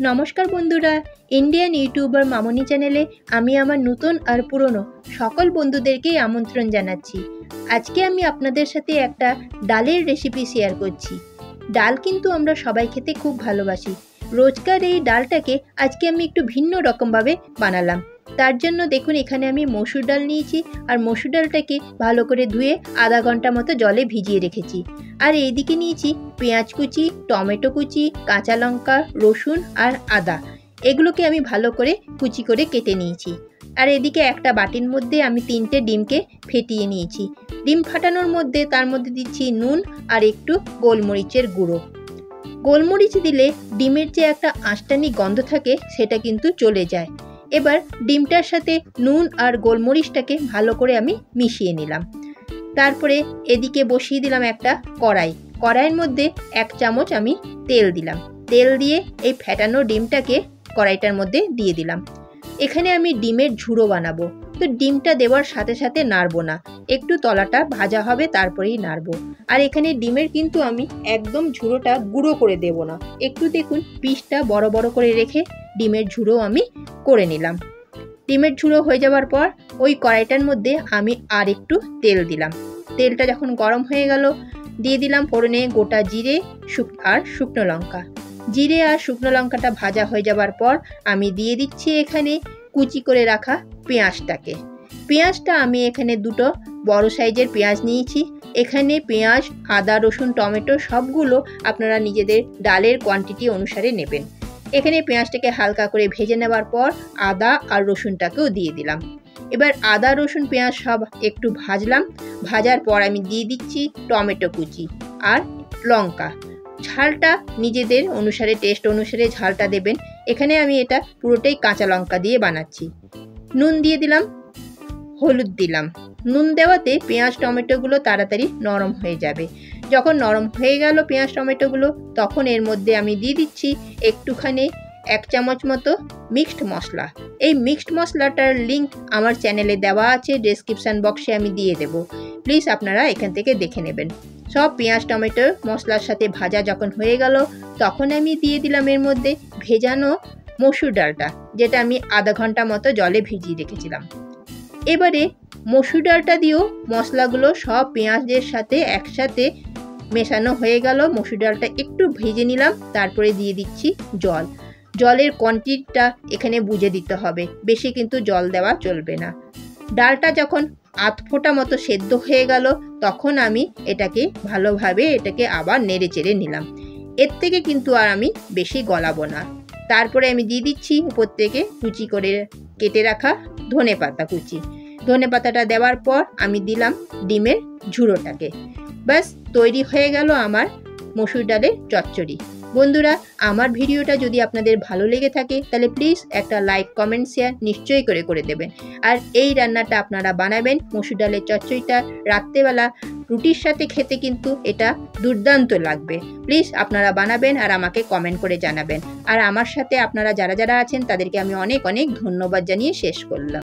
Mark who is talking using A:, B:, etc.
A: নমস্কার বন্ধুরা, Indian YouTuber মামনি চ্যানেলে আমি আমার নতুন আর পুরনো সকল বন্ধুদেরকেই আমন্ত্রণ জানাচ্ছি। আজকে আমি আপনাদের সাথে একটা ডালের রেসিপি শেয়ার করছি। ডাল কিন্তু আমরা সবাই খেতে খুব ভালোবাসি। রোজকার এই ডালটাকে আজকে আমি একটু ভিন্ন রকমভাবে বানালাম। তার জন্য দেখুন এখানে আমি মসুর ডাল নিয়েছি আর মসুর ডালটাকে ভালো করে ধুয়ে আধা ঘন্টা মতো জলে ভিজিয়ে রেখেছি। আর এইদিকে নিয়েছি পেঁয়াজ কুচি, টমেটো কুচি, কাঁচা লঙ্কা, রসুন আর আদা। এগুলোকে আমি ভালো করে কুচি করে কেটে নিয়েছি। আর এদিকে একটা বাটির মধ্যে আমি 3টে ডিমকে ফেটিয়ে নিয়েছি। ডিম ফাটানোর মধ্যে তার মধ্যে দিচ্ছি নুন আর একটু গোলমরিচের গুঁড়ো। গোলমরিচ দিলে ডিমের যে একটা আঁশটানি গন্ধ থাকে সেটা কিন্তু চলে যায়। এবার ডিমটার সাথে নুন আর গোলমরিচটাকে ভালো করে আমি মিশিয়ে নিলাম। তারপরে এদিকে বসিয়ে দিলাম একটা কড়াইয়ের মধ্যে 1 চামচ আমি তেল দিলাম। তেল দিয়ে এই ফেটানো ডিমটাকে কড়াইটার মধ্যে দিয়ে দিলাম। এখানে আমি ডিমের ঝুড়ো বানাবো, তো ডিমটা দেওয়ার সাথে সাথে নাড়বো না, একটু তলাটা ভাজা হবে তারপরেই নাড়বো। আর এখানে ডিমের কিন্তু আমি একদম ঝুড়োটা গুঁড়ো করে দেব না, একটু দেখুন পিসটা বড় বড় করে রেখে ডিমের ঝুড়ো আমি করে নিলাম। ডিমের ঝুড়ো হয়ে যাওয়ার পর ওই কড়াইটার মধ্যে আমি আর একটু তেল দিলাম। তেলটা যখন গরম হয়ে গেল দিয়ে দিলাম ফোড়নে গোটা জিরে আর শুকনো লঙ্কা। জিরে আর শুকনো লঙ্কাটা ভাজা হয়ে যাওয়ার পর আমি দিয়ে দিচ্ছি এখানে কুচি করে রাখা পেঁয়াজটা আমি এখানে 2টো বড় সাইজের পেঁয়াজ নিয়েছি। এখানে পেঁয়াজ, আদা, রসুন, টমেটো সবগুলো আপনারা নিজেদের ডালের কোয়ান্টিটি অনুসারে নেবেন। এখানে পেঁয়াজটাকে হালকা করে ভেজে নেওয়ার পর আদা আর রসুনটাকেও দিয়ে দিলাম। এবার আদা, রসুন, পেঁয়াজ সব একটু ভাজলাম। ভাজার পর আমি দিয়ে দিচ্ছি টমেটো কুচি আর লঙ্কা। ঝালটা নিজেদের অনুসারে, টেস্ট অনুসারে ঝালটা দেবেন। এখানে আমি এটা পুরোটাই কাঁচা লঙ্কা দিয়ে বানাচ্ছি। নুন দিয়ে দিলাম, হলুদ দিলাম। নুন দেওয়াতে পেঁয়াজ টমেটোগুলো তাড়াতাড়ি নরম হয়ে যাবে। যখন নরম হয়ে গেল পেঁয়াজ টমেটোগুলো, তখন এর মধ্যে আমি দিয়ে দিচ্ছি একটুখানি 1 চামচ মতো মিক্সড মশলা। এই মিক্সড মশলাটার লিঙ্ক আমার চ্যানেলে দেওয়া আছে, ডেসক্রিপশান বক্সে আমি দিয়ে দেব। প্লিজ আপনারা এখান থেকে দেখে নেবেন। সব পেঁয়াজ টমেটো মশলার সাথে ভাজা যখন হয়ে গেল, তখন আমি দিয়ে দিলাম এর মধ্যে ভেজানো মসুর ডালটা, যেটা আমি আধা ঘন্টা মতো জলে ভিজিয়ে রেখেছিলাম। এবারে মসুর ডালটা দিয়েও মশলাগুলো সব পেঁয়াজের সাথে একসাথে মেশানো হয়ে গেল। মসুর ডালটা একটু ভেজে নিলাম, তারপরে দিয়ে দিচ্ছি জল। জলের কোয়ান্টিটিটা এখানে বুঝে দিতে হবে, বেশি কিন্তু জল দেওয়া চলবে না। ডালটা যখন আধ ফোঁটা মতো সেদ্ধ হয়ে গেল, তখন আমি এটাকে ভালোভাবে আবার নেড়ে চেড়ে নিলাম। এর থেকে কিন্তু আর আমি বেশি গলাবো না। তারপরে আমি দিয়ে দিচ্ছি উপর থেকে কুচি করে কেটে রাখা ধনেপাতা কুচি। ধনেপাতাটা দেওয়ার পর আমি দিলাম ডিমের ঝুড়োটাকে। ব্যাস তৈরি হয়ে গেল আমার মসুর ডালের চচ্চড়ি। বন্ধুরা, আমার ভিডিওটা যদি আপনাদের ভালো লেগে থাকে তাহলে প্লিজ একটা লাইক, কমেন্ট, শেয়ার নিশ্চয়ই করে দেবেন। আর এই রান্নাটা আপনারা বানাবেন, মসুর ডালের চচ্চড়িটা রাত্রেবেলা রুটির সাথে খেতে কিন্তু এটা দুর্দান্ত লাগবে। প্লিজ আপনারা বানাবেন আর আমাকে কমেন্ট করে জানাবেন। আর আমার সাথে আপনারা যারা আছেন তাদেরকে আমি অনেক অনেক ধন্যবাদ জানিয়ে শেষ করলাম।